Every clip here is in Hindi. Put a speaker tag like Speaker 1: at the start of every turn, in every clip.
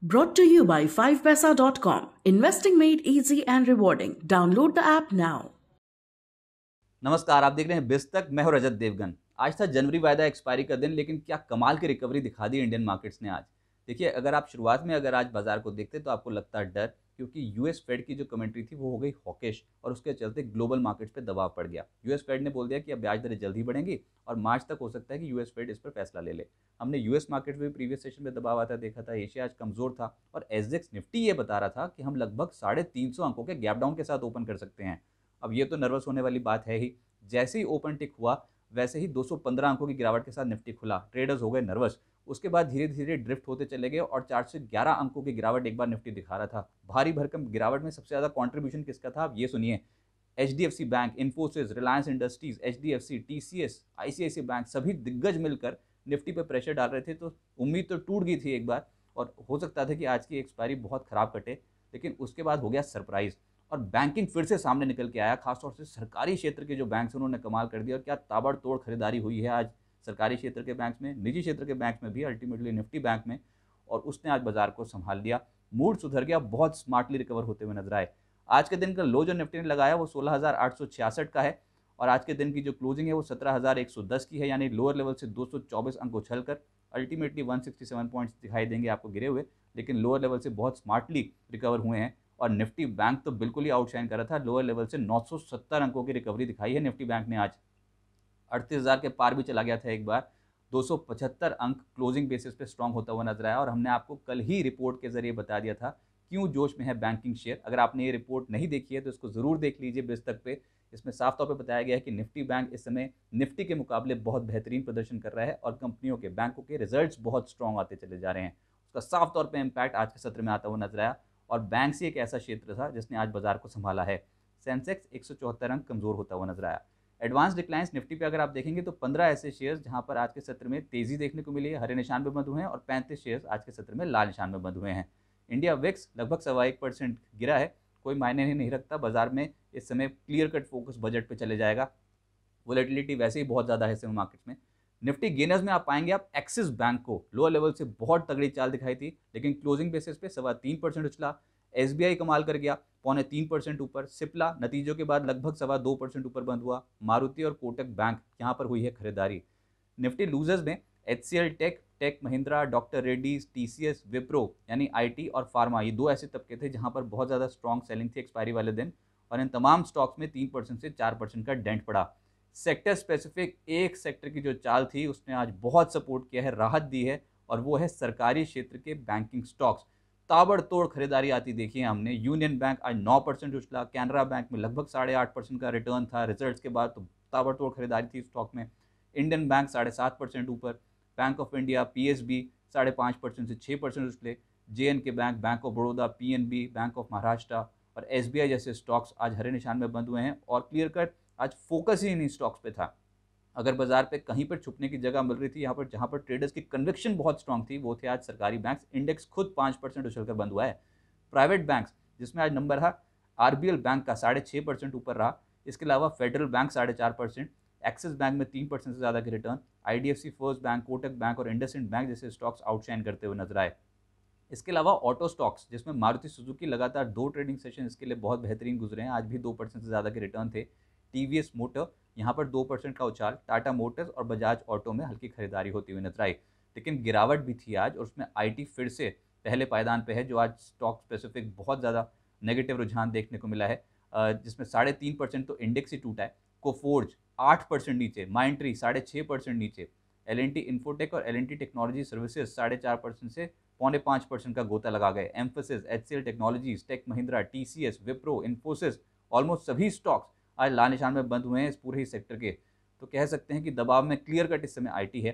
Speaker 1: Brought to you by 5paisa.com. Investing made easy and rewarding. Download the app now.
Speaker 2: नमस्कार, आप देख रहे हैं बिस्तक। मैं हूं रजत देवगन। आज था जनवरी वायदा एक्सपायरी का दिन, लेकिन क्या कमाल की रिकवरी दिखा दी इंडियन मार्केट्स ने आज। देखिए, अगर आप शुरुआत में अगर आज बाजार को देखते तो आपको लगता है डर, क्योंकि यूएस फेड की जो कमेंट्री थी वो हो गई हॉकिश और उसके चलते ग्लोबल मार्केट्स पे दबाव पड़ गया। यूएस फेड ने बोल दिया कि अब ब्याज दरें जल्द ही बढ़ेंगी और मार्च तक हो सकता है कि यूएस फेड इस पर फैसला ले ले। हमने यूएस मार्केट में प्रीवियस सेशन में दबाव आता देखा था। एशिया आज कमजोर था और एसजेक्स निफ्टी ये बता रहा था कि हम लगभग 350 अंकों के गैप डाउन के साथ ओपन कर सकते हैं। अब ये तो नर्वस होने वाली बात है ही। जैसे ही ओपन टिक हुआ वैसे ही 215 अंकों की गिरावट के साथ निफ्टी खुला। ट्रेडर्स हो गए नर्वस। उसके बाद धीरे धीरे ड्रिफ्ट होते चले गए और 411 अंकों की गिरावट एक बार निफ्टी दिखा रहा था। भारी भरकम गिरावट में सबसे ज़्यादा कंट्रीब्यूशन किसका था, आप ये सुनिए। HDFC bank, Infosys, Reliance industries, HDFC, TCS, ICICI bank, सभी दिग्गज मिलकर निफ्टी पर प्रेशर डाल रहे थे। तो उम्मीद तो टूट गई थी एक बार और हो सकता था कि आज की एक्सपायरी बहुत खराब कटे, लेकिन उसके बाद हो गया सरप्राइज और बैंकिंग फिर से सामने निकल के आया। खासतौर से सरकारी क्षेत्र के जो बैंक्स उन्होंने कमाल कर दिया और क्या ताबड़तोड़ खरीदारी हुई है आज सरकारी क्षेत्र के बैंक्स में, निजी क्षेत्र के बैंक्स में भी, अल्टीमेटली निफ्टी बैंक में, और उसने आज बाजार को संभाल लिया। मूड सुधर गया, बहुत स्मार्टली रिकवर होते हुए नजर आए। आज के दिन का लो जो निफ्टी ने लगाया वो 16,866 का है और आज के दिन की जो क्लोजिंग है वो 17,110 की है, यानी लोअर लेवल से 224 अंक उछलकर अल्टीमेटली 167 पॉइंट्स दिखाई देंगे आपको गिरे हुए, लेकिन लोअर लेवल से बहुत स्मार्टली रिकवर हुए हैं। और निफ्टी बैंक तो बिल्कुल ही आउटशाइन कर रहा था, लोअर लेवल से 970 अंकों की रिकवरी दिखाई है निफ्टी बैंक ने। आज 38,000 के पार भी चला गया था एक बार। 275 अंक क्लोजिंग बेसिस पे स्ट्रांग होता हुआ नजर आया और हमने आपको कल ही रिपोर्ट के जरिए बता दिया था क्यों जोश में है बैंकिंग शेयर। अगर आपने ये रिपोर्ट नहीं देखी है तो इसको जरूर देख लीजिए बिस्तक पे। इसमें साफ तौर पे बताया गया है कि निफ्टी बैंक इस समय निफ्टी के मुकाबले बहुत बेहतरीन प्रदर्शन कर रहा है और कंपनियों के, बैंकों के रिजल्ट्स बहुत स्ट्रांग आते चले जा रहे हैं। उसका साफ तौर पर इंपैक्ट आज के सत्र में आता हुआ नजर आया और बैंक से एक ऐसा क्षेत्र था जिसने आज बाजार को संभाला है। सेंसेक्स 174 अंक कमजोर होता हुआ नजर आया। एडवांस डिक्लाइंस निफ्टी पे अगर आप देखेंगे तो 15 ऐसे शेयर्स जहां पर आज के सत्र में तेजी देखने को मिली है, हरे निशान में बंद हुए हैं, और 35 शेयर्स आज के सत्र में लाल निशान में बंद हुए हैं। इंडिया विक्स लगभग 1.25% गिरा है, कोई मायने नहीं रखता। बाजार में इस समय क्लियर कट फोकस बजट पे चले जाएगा। वोलेटिलिटी वैसे ही बहुत ज़्यादा है इस समय मार्केट में। निफ्टी गेनर्स में आप पाएंगे आप एक्सिस बैंक को, लोअर लेवल से बहुत तगड़ी चाल दिखाई थी, लेकिन क्लोजिंग बेसिस पे 3.25% उछला। एसबीआई कमाल कर गया, 3.25% ऊपर। सिप्ला नतीजों के बाद लगभग 2.25% ऊपर बंद हुआ। मारुति और कोटक बैंक, यहाँ पर हुई है खरीदारी। निफ्टी लूजर्स में HCL Tech, Tech Mahindra, doctor Reddy's, TCS, Wipro यानी आईटी और फार्मा, ये दो ऐसे तबके थे जहां पर बहुत ज़्यादा स्ट्रॉन्ग सेलिंग थी एक्सपायरी वाले दिन, और इन तमाम स्टॉक्स में 3% से 4% का डेंट पड़ा। सेक्टर स्पेसिफिक एक सेक्टर की जो चाल थी उसने आज बहुत सपोर्ट किया है, राहत दी है, और वो है सरकारी क्षेत्र के बैंकिंग स्टॉक्स। ताबड़तोड़ खरीदारी आती देखी है हमने। यूनियन बैंक आज 9% उछला। कैनरा बैंक में लगभग 8.5% का रिटर्न था रिजल्ट्स के बाद, तो ताबड़तोड़ खरीदारी थी स्टॉक में। इंडियन बैंक 7.5% ऊपर। बैंक ऑफ इंडिया, पीएसबी 5.5% से 6% उछले। J&K bank, bank of Baroda, PNB, bank of Maharashtra और एसबीआई जैसे स्टॉक्स आज हरे निशान में बंद हुए हैं और क्लियर कट आज फोकस ही इन स्टॉक्स पे था। अगर बाजार पे कहीं पर छुपने की जगह मिल रही थी, यहाँ पर जहाँ पर ट्रेडर्स की कन्विक्शन बहुत स्ट्रांग थी, वो थे आज सरकारी बैंक्स। इंडेक्स खुद 5% उछलकर बंद हुआ है। प्राइवेट बैंक्स जिसमें आज नंबर रहा आरबीएल बैंक का 6.5% ऊपर रहा। इसके अलावा फेडरल बैंक 4.5%, एक्सिस बैंक में 3% से ज़्यादा के return. IDFC first bank, Kotak bank और इंडसइंड बैंक जैसे स्टॉक्स आउटशाइन करते हुए नजर आए। इसके अलावा ऑटो स्टॉक्स जिसमें मारुति सुजुकी लगातार 2 ट्रेडिंग सेशन इसके लिए बहुत बेहतरीन गुजरे हैं, आज भी 2% से ज़्यादा के रिटर्न थे। टीवीएस मोटर यहाँ पर 2% का उछाल। टाटा मोटर्स और बजाज ऑटो में हल्की खरीदारी होती हुई नजर आई, लेकिन गिरावट भी थी आज और उसमें आईटी फिर से पहले पायदान पे है, जो आज स्टॉक स्पेसिफिक बहुत ज़्यादा नेगेटिव रुझान देखने को मिला है, जिसमें 3.5% तो इंडेक्स ही टूटा है। कोफोर्ज 8% नीचे, माइंट्री 6.5% नीचे, एल&टी इन्फोटेक और एल&टी टेक्नोलॉजी सर्विसेज 4.5% से 4.5% का गोता लगा गए। Mphasis, HCL technologies, Tech Mahindra, TCS, Wipro, Infosys, almost सभी स्टॉक्स आज लाल निशान में बंद हुए हैं इस पूरे ही सेक्टर के। तो कह सकते हैं कि दबाव में क्लियर कट इस समय आईटी है।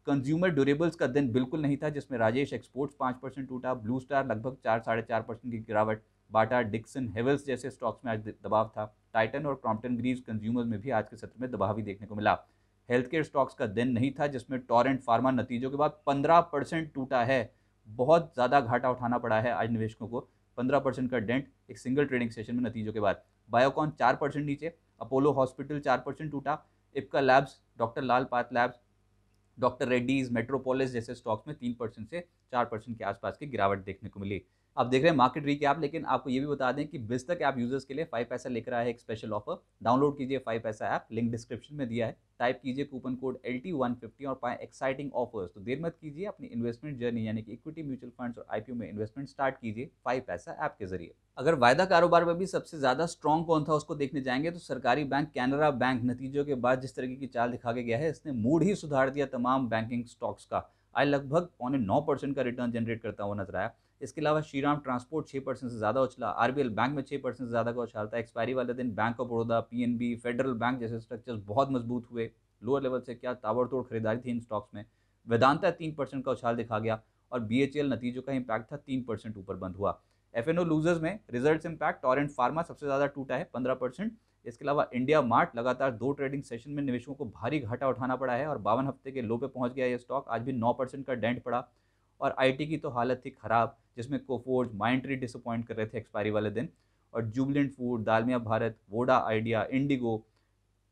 Speaker 2: कंज्यूमर ड्यूरेबल्स का दिन बिल्कुल नहीं था, जिसमें राजेश एक्सपोर्ट्स 5% टूटा। ब्लू स्टार लगभग 4-4.5% की गिरावट। बाटा, डिक्सन, हेवल्स जैसे स्टॉक्स में आज दबाव था। टाइटन और क्रॉम्पटन ग्रीव्स कंज्यूमर्स में भी आज के सत्र में दबाव ही देखने को मिला। हेल्थ केयर स्टॉक्स का दिन नहीं था, जिसमें टॉरेंट फार्मा नतीजों के बाद 15% टूटा है। बहुत ज़्यादा घाटा उठाना पड़ा है आज निवेशकों को। 15% का डेंट एक सिंगल ट्रेडिंग सेशन में नतीजों के बाद। बायोकॉन 4% नीचे। अपोलो हॉस्पिटल 4% टूटा। Ipca labs, doctor Lal path labs, doctor Reddy's, Metropolis जैसे स्टॉक्स में 3% से 4% के आसपास की गिरावट देखने को मिली। आप देख रहे हैं मार्केट रीकैप, लेकिन आपको ये भी बता दें कि बिस्तक ऐप यूजर्स के लिए 5 पैसा लेकर आया है एक स्पेशल ऑफर। डाउनलोड कीजिए 5 पैसा ऐप, लिंक डिस्क्रिप्शन में दिया है। टाइप कीजिए कूपन कोड LT150 और पाएं एक्साइटिंग ऑफर्स। तो देर मत कीजिए, अपनी इन्वेस्टमेंट जर्नी यानी कि इक्विटी, म्यूचुअल फंड्स और आईपीओ में इन्वेस्टमेंट स्टार्ट कीजिए 5 पैसा ऐप के जरिए। अगर वायदा कारोबार में भी सबसे ज्यादा स्ट्रॉन्ग कौन था उसको देखने जाएंगे तो सरकारी बैंक कैनरा बैंक नतीजों के बाद जिस तरीके की चाल दिखा के गया है, इसने मूड ही सुधार दिया तमाम बैंकिंग स्टॉक्स का। आज लगभग 9.25% का रिटर्न जनरेट करता हुआ नजर आया। इसके अलावा श्रीराम ट्रांसपोर्ट 6% से ज्यादा उछला, आरबीएल बैंक में 6% से ज्यादा का उछाल था। एक्सपायरी वाले दिन bank of Baroda, PNB, federal bank जैसे स्ट्रक्चर्स बहुत मजबूत हुए। लोअर लेवल से क्या ताबड़तोड़ खरीदारी थी इन स्टॉक्स में। वेदांता 3% का उछाल दिखा गया और बीएचईएल नतीजों का इम्पैक्ट था 3% ऊपर बंद हुआ। एफएनओ लूजर्स में रिजल्ट्स इम्पैक्ट टोरेंट फार्मा सबसे ज्यादा टूटा है 15%। इसके अलावा इंडिया मार्ट लगातार 2 ट्रेडिंग सेशन में निवेशकों को भारी घाटा उठाना पड़ा है और 52 हफ्ते के लो पे पहुंच गया ये स्टॉक। आज भी 9% का डेंट पड़ा। और आईटी की तो हालत थी खराब, जिसमें कोफोर्ज, माइंडट्री डिसअपॉइंट कर रहे थे एक्सपायरी वाले दिन, और जुबिलेंट फूड, दालमिया भारत, वोडा आइडिया, इंडिगो,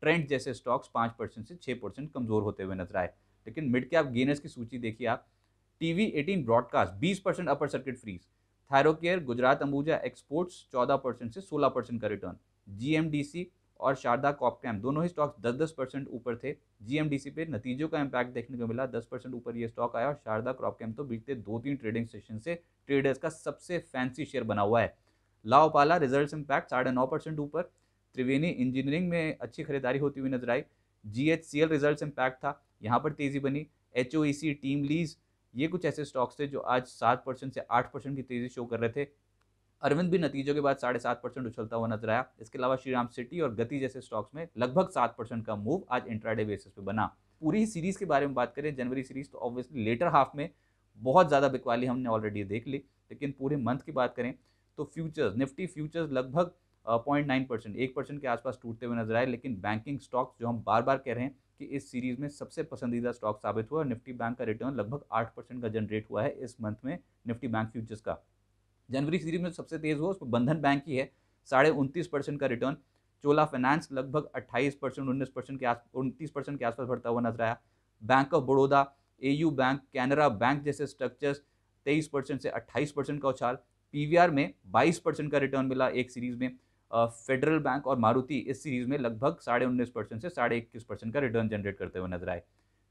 Speaker 2: ट्रेंड जैसे स्टॉक्स 5% से 6% कमजोर होते हुए नजर आए। लेकिन मिड कैप गेनर्स की सूची देखिए आप। TV 18 broadcast 20% upper circuit freeze, Thyrocare, Gujarat Ambuja exports 14% से 16% का रिटर्न, जीएमडीसी और शारदा कॉपकैम दोनों ही स्टॉक्स 10-10% ऊपर थे। जीएमडीसी पे नतीजों का इम्पैक्ट देखने को मिला, 10% ऊपर ये स्टॉक आया और शारदा क्रॉपकैम तो बीते 2-3 ट्रेडिंग सेशन से ट्रेडर्स का सबसे फैंसी शेयर बना हुआ है। लाओपाला रिजल्ट्स इम्पैक्ट 9.5% ऊपर। त्रिवेणी इंजीनियरिंग में अच्छी खरीदारी होती हुई नजर आई। जीएचसीएल रिजल्ट्स इम्पैक्ट था, यहाँ पर तेजी बनी। एचओईसी, टीम लीज, ये कुछ ऐसे स्टॉक्स थे जो आज 7% से 8% की तेजी शो कर रहे थे। अरविंद भी नतीजों के बाद 7.5% उछलता हुआ नजर आया। इसके अलावा श्रीराम सिटी और गति जैसे स्टॉक्स में लगभग 7% का मूव आज इंट्राडे बेसिस पे बना। पूरी सीरीज के बारे में बात करें, जनवरी सीरीज, तो ऑब्वियसली लेटर हाफ में बहुत ज़्यादा बिकवाली हमने ऑलरेडी देख ली। लेकिन पूरे मंथ की बात करें तो फ्यूचर्स, निफ्टी फ्यूचर्स लगभग 0.9%, 1% के आसपास टूटते हुए नजर आए। लेकिन बैंकिंग स्टॉक्स, जो हम बार बार कह रहे हैं कि इस सीरीज में सबसे पसंदीदा स्टॉक साबित हुआ, और निफ्टी बैंक का रिटर्न लगभग 8% का जनरेट हुआ है इस मंथ में निफ्टी बैंक फ्यूचर्स का। जनवरी सीरीज में सबसे तेज हुआ उसमें बंधन बैंक की है, 29.5% का रिटर्न। चोला फाइनेंस लगभग 28%, 29% के आसपास बढ़ता हुआ नजर आया। Bank of Baroda, AU bank, Canara bank जैसे स्ट्रक्चर्स 23% से 28% का उछाल। पीवीआर में 22% का रिटर्न मिला एक सीरीज में। फेडरल बैंक और मारुति इस सीरीज में लगभग 19.5% से 21.5% का रिटर्न जनरेट करते हुए नजर आए।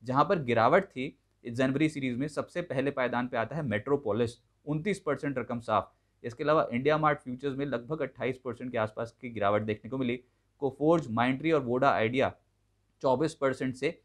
Speaker 2: जहां पर गिरावट थी इस जनवरी सीरीज में, सबसे पहले पायदान पे आता है मेट्रोपोलिस, 29% रकम साफ। इसके अलावा इंडिया मार्ट फ्यूचर्स में लगभग 28% के आसपास की गिरावट देखने को मिली। कोफोर्ज, माइंडट्री और वोडा आइडिया 24% से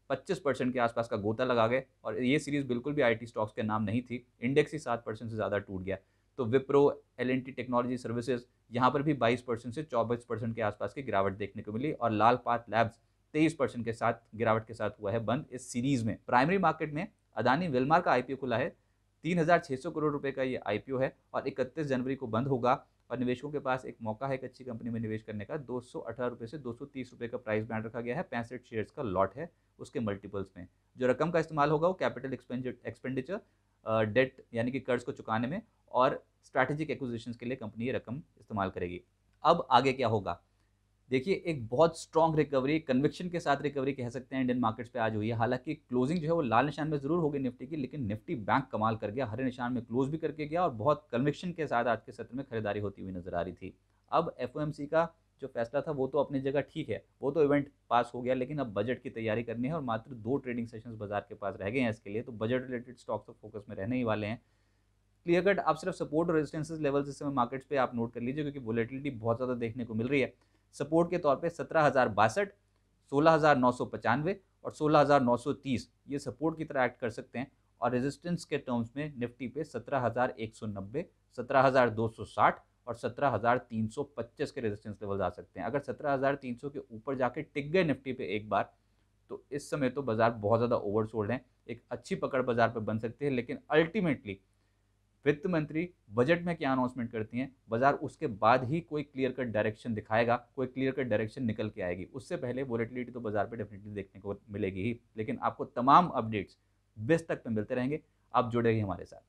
Speaker 2: 25% के आसपास का गोता लगा गए, और ये सीरीज बिल्कुल भी आईटी स्टॉक्स के नाम नहीं थी। इंडेक्स ही 7% से ज़्यादा टूट गया। तो विप्रो, एलएनटी टेक्नोलॉजी सर्विसेज, यहाँ पर भी 22% से 24% के आसपास की गिरावट देखने को मिली। और लाल पाथ लैब्स 23% के साथ गिरावट के साथ हुआ है बंद इस सीरीज में। प्राइमरी मार्केट में अदानी विल्मार का आईपीओ खुला है, 3,600 करोड़ रुपए का ये आईपीओ है और 31 जनवरी को बंद होगा। और निवेशकों के पास एक मौका है एक अच्छी कंपनी में निवेश करने का। 218 रुपये से 230 रुपये का प्राइस बैंड रखा गया है। 65 शेयर्स का लॉट है उसके मल्टीपल्स में। जो रकम का इस्तेमाल होगा वो कैपिटल एक्सपेंडिचर, डेट यानी कि कर्ज को चुकाने में, और स्ट्रैटेजिक एक्विजिशंस के लिए कंपनी ये रकम इस्तेमाल करेगी। अब आगे क्या होगा, देखिए एक बहुत स्ट्रॉन्ग रिकवरी, कन्विक्शन के साथ रिकवरी कह सकते हैं इंडियन मार्केट्स पे आज हुई है। हालांकि क्लोजिंग जो है वो लाल निशान में जरूर होगी निफ्टी की, लेकिन निफ्टी बैंक कमाल कर गया, हरे निशान में क्लोज भी करके गया और बहुत कन्विक्शन के साथ आज के सत्र में खरीदारी होती हुई नजर आ रही थी। अब एफओएमसी का जो फैसला था वो तो अपनी जगह ठीक है, वो तो इवेंट पास हो गया, लेकिन अब बजट की तैयारी करनी है और मात्र 2 ट्रेडिंग सेशंस बाजार के पास रह गए हैं इसके लिए। तो बजट रिलेटेड स्टॉक्स तो फोकस में रहने ही वाले हैं। क्लियर कट आप सिर्फ सपोर्ट और रेजिस्टेंसेस लेवल्स इस समय मार्केट्स पे आप नोट कर लीजिए, क्योंकि वोलेटिलिटी बहुत ज़्यादा देखने को मिल रही है। सपोर्ट के तौर पे 17,062, 16,995 और 16,930 ये सपोर्ट की तरह एक्ट कर सकते हैं। और रेजिस्टेंस के टर्म्स में निफ्टी पे 17,190, 17,260 और 17,325 के रेजिस्टेंस लेवल आ सकते हैं। अगर 17,300 के ऊपर जाके टिक गए निफ्टी पे एक बार, तो इस समय तो बाजार बहुत ज़्यादा ओवरसोल्ड है, एक अच्छी पकड़ बाजार पे बन सकती है। लेकिन अल्टीमेटली वित्त मंत्री बजट में क्या अनाउंसमेंट करती हैं, बाजार उसके बाद ही कोई क्लियर कट डायरेक्शन दिखाएगा, कोई क्लियर कट डायरेक्शन निकल के आएगी। उससे पहले वोलेटिलिटी तो बाजार पे डेफिनेटली देखने को मिलेगी ही। लेकिन आपको तमाम अपडेट्स बेस्ट तक पे मिलते रहेंगे, आप जुड़े रहिए हमारे साथ।